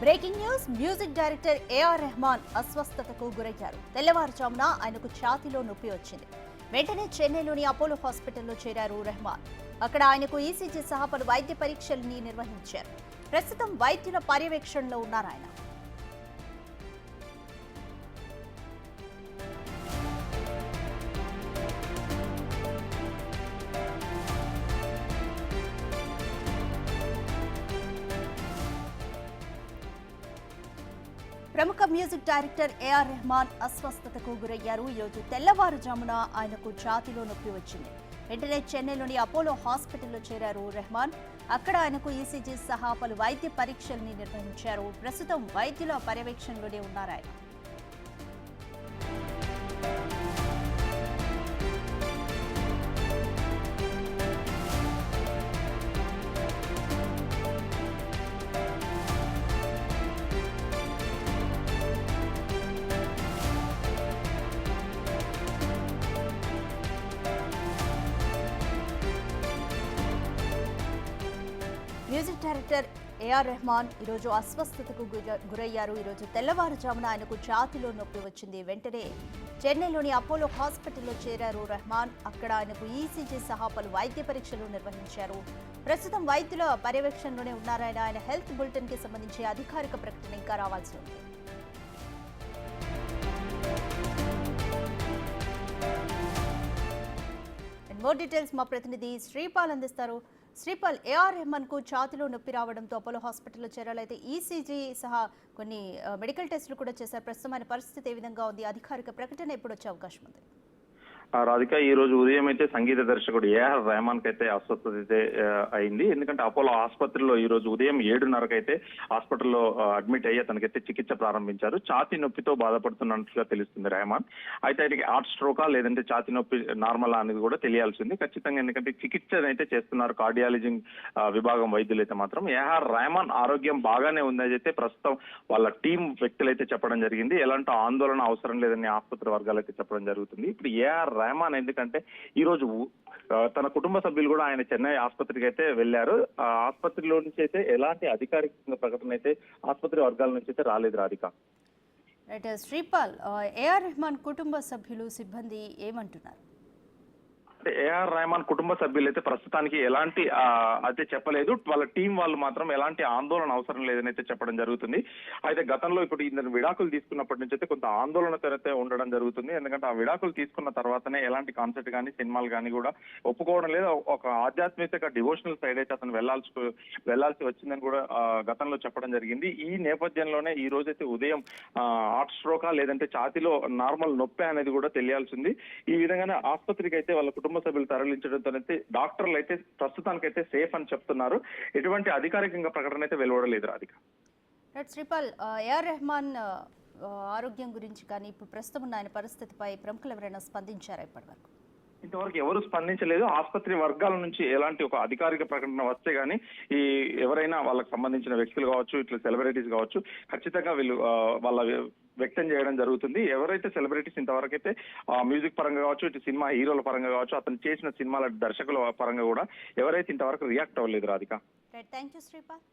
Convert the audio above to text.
Breaking news. Music director A R అస్వస్థతకు గురయ్యారు. తెల్లవారుజామున ఆయనకు ఛాతీలో నొప్పి వచ్చింది. వెంటనే చెన్నైలోని అపోలో హాస్పిటల్లో చేరారు రెహమాన్. అక్కడ ఆయనకు ఈసీజీ సహా పలు వైద్య పరీక్షల్ని నిర్వహించారు. ప్రస్తుతం వైద్యుల పర్యవేక్షణలో ఉన్నారు ఆయన. ప్రముఖ మ్యూజిక్ డైరెక్టర్ ఏఆర్ రెహమాన్ అస్వస్థతకు గురయ్యారు. ఈరోజు తెల్లవారుజామున ఆయనకు ఛాతీలో నొప్పి వచ్చింది. వెంటనే చెన్నైలోని అపోలో హాస్పిటల్లో చేరారు రెహమాన్. అక్కడ ఆయనకు ఈసీజీ సహా పలు వైద్య పరీక్షల్ని నిర్వహించారు. ప్రస్తుతం వైద్యుల పర్యవేక్షణలోనే ఉన్నారు ఆయన. మ్యూజిక్ డైరెక్టర్ ఏఆర్ రెహమాన్ ఈరోజు అస్వస్థతకు గురయ్యారు. ఈరోజు తెల్లవారుజామున ఆయనకు ఛాతీలో నొప్పి వచ్చింది. వెంటనే చెన్నైలోని అపోలో హాస్పిటల్లో చేరారు రెహమాన్. అక్కడ ఆయనకు ఈసీజీ సహా పలు వైద్య పరీక్షలు నిర్వహించారు. ప్రస్తుతం వైద్యుల పర్యవేక్షణలోనే ఉన్నారాయన. ఆయన హెల్త్ బులెటిన్ కి సంబంధించి అధికారిక ప్రకటన ఇంకా రావాల్సి ఉంది. మోర్ డీటెయిల్స్ మా ప్రతినిధి శ్రీపాల్ అందిస్తారు. శ్రీపాల్, ఏఆర్ రెహమాన్ కు ఛాతీలో నొప్పి రావడంతో అపోలో హాస్పిటల్లో చేరాలైతే ఈసీజీ సహా కొన్ని మెడికల్ టెస్టులు కూడా చేశారు. ప్రస్తుతం ఆయన పరిస్థితి ఏ విధంగా ఉంది? అధికారిక ప్రకటన ఎప్పుడు వచ్చే అవకాశం ఉంది? రాధిక, ఈ రోజు ఉదయం అయితే సంగీత దర్శకుడు ఏఆర్ రెహమాన్ కి అయితే అస్వస్థత అయితే అయింది. ఎందుకంటే అపోలో ఆసుపత్రిలో ఈ రోజు ఉదయం 7:30కి అయితే హాస్పిటల్లో అడ్మిట్ అయ్యి తనకైతే చికిత్స ప్రారంభించారు. ఛాతీ నొప్పితో బాధపడుతున్నట్లుగా తెలుస్తుంది రెహమాన్. అయితే ఆయనకి హార్ట్ స్ట్రోకా లేదంటే ఛాతీ నొప్పి నార్మల్ అనేది కూడా తెలియాల్సింది ఖచ్చితంగా. ఎందుకంటే చికిత్స అయితే చేస్తున్నారు కార్డియాలజీ విభాగం వైద్యులు అయితే మాత్రం. ఏఆర్ రెహమాన్ ఆరోగ్యం బాగానే ఉందని అయితే ప్రస్తుతం వాళ్ళ టీం వ్యక్తులు అయితే చెప్పడం జరిగింది. ఎలాంటి ఆందోళన అవసరం లేదని ఆసుపత్రి వర్గాలు అయితే చెప్పడం జరుగుతుంది. ఇప్పుడు ఏఆర్ రెహమాన్ ఎందుకంటే ఈ రోజు తన కుటుంబ సభ్యులు కూడా ఆయన చెన్నై ఆసుపత్రికి అయితే వెళ్లారు. ఆ ఆసుపత్రిలో నుంచి అయితే ఎలాంటి అధికారిక ప్రకటన అయితే ఆసుపత్రి వర్గాల నుంచి అయితే రాలేదు రాధిక. రైట్ శ్రీపాల్, ఏఆర్ రెహమాన్ కుటుంబ సభ్యులు సిబ్బంది ఏమంటున్నారు? ఏఆర్ రెహమాన్ కుటుంబ సభ్యులు అయితే ప్రస్తుతానికి ఎలాంటి అయితే చెప్పలేదు. వాళ్ళ టీం వాళ్ళు మాత్రం ఎలాంటి ఆందోళన అవసరం లేదని అయితే చెప్పడం జరుగుతుంది. అయితే గతంలో ఇప్పుడు ఈయన విడాకులు తీసుకున్నప్పటి నుంచి అయితే కొంత ఆందోళనతో అయితే ఉండడం జరుగుతుంది. ఎందుకంటే ఆ విడాకులు తీసుకున్న తర్వాతనే ఎలాంటి కాన్సర్ట్ కానీ సినిమాలు కానీ కూడా ఒప్పుకోవడం లేదు. ఒక ఆధ్యాత్మిక డివోషనల్ సైడ్ అయితే అతను వెళ్లాల్సి వచ్చిందని కూడా గతంలో చెప్పడం జరిగింది. ఈ నేపథ్యంలోనే ఈ రోజైతే ఉదయం హార్ట్ స్ట్రోకా లేదంటే ఛాతీలో నార్మల్ నొప్పి అనేది కూడా తెలియాల్సింది. ఈ విధంగానే ఆసుపత్రికి అయితే వాళ్ళ కుటుంబ సభ్యులు తరలించడంతో అయితే డాక్టర్లు అయితే ప్రస్తుతానికైతే సేఫ్ అని చెప్తున్నారు. ఎటువంటి అధికారికంగా ప్రకటన అయితే వెలువడలేదు రాధిక. శ్రీపాల్, ఏఆర్ రెహమాన్ ఆరోగ్యం గురించి కానీ ఇప్పుడు ప్రస్తుతం ఉన్న ఆయన పరిస్థితిపై ప్రముఖులు ఎవరైనా స్పందించారా ఇప్పటివరకు? ఇంతవరకు ఎవరు స్పందించలేదు. ఆసుపత్రి వర్గాల నుంచి ఎలాంటి ఒక అధికారిక ప్రకటన వస్తే గానీ ఈ ఎవరైనా వాళ్ళకి సంబంధించిన వ్యక్తులు కావచ్చు, ఇట్లా సెలబ్రిటీస్ కావచ్చు, ఖచ్చితంగా వీళ్ళు వాళ్ళ వ్యక్తం చేయడం జరుగుతుంది. ఎవరైతే సెలబ్రిటీస్ ఇంతవరకు అయితే మ్యూజిక్ పరంగా కావచ్చు, ఇటు సినిమా హీరోల పరంగా కావచ్చు, అతను చేసిన సినిమాల దర్శకుల పరంగా కూడా ఎవరైతే ఇంతవరకు రియాక్ట్ అవ్వలేదు రాధిక. Thank you Sripal.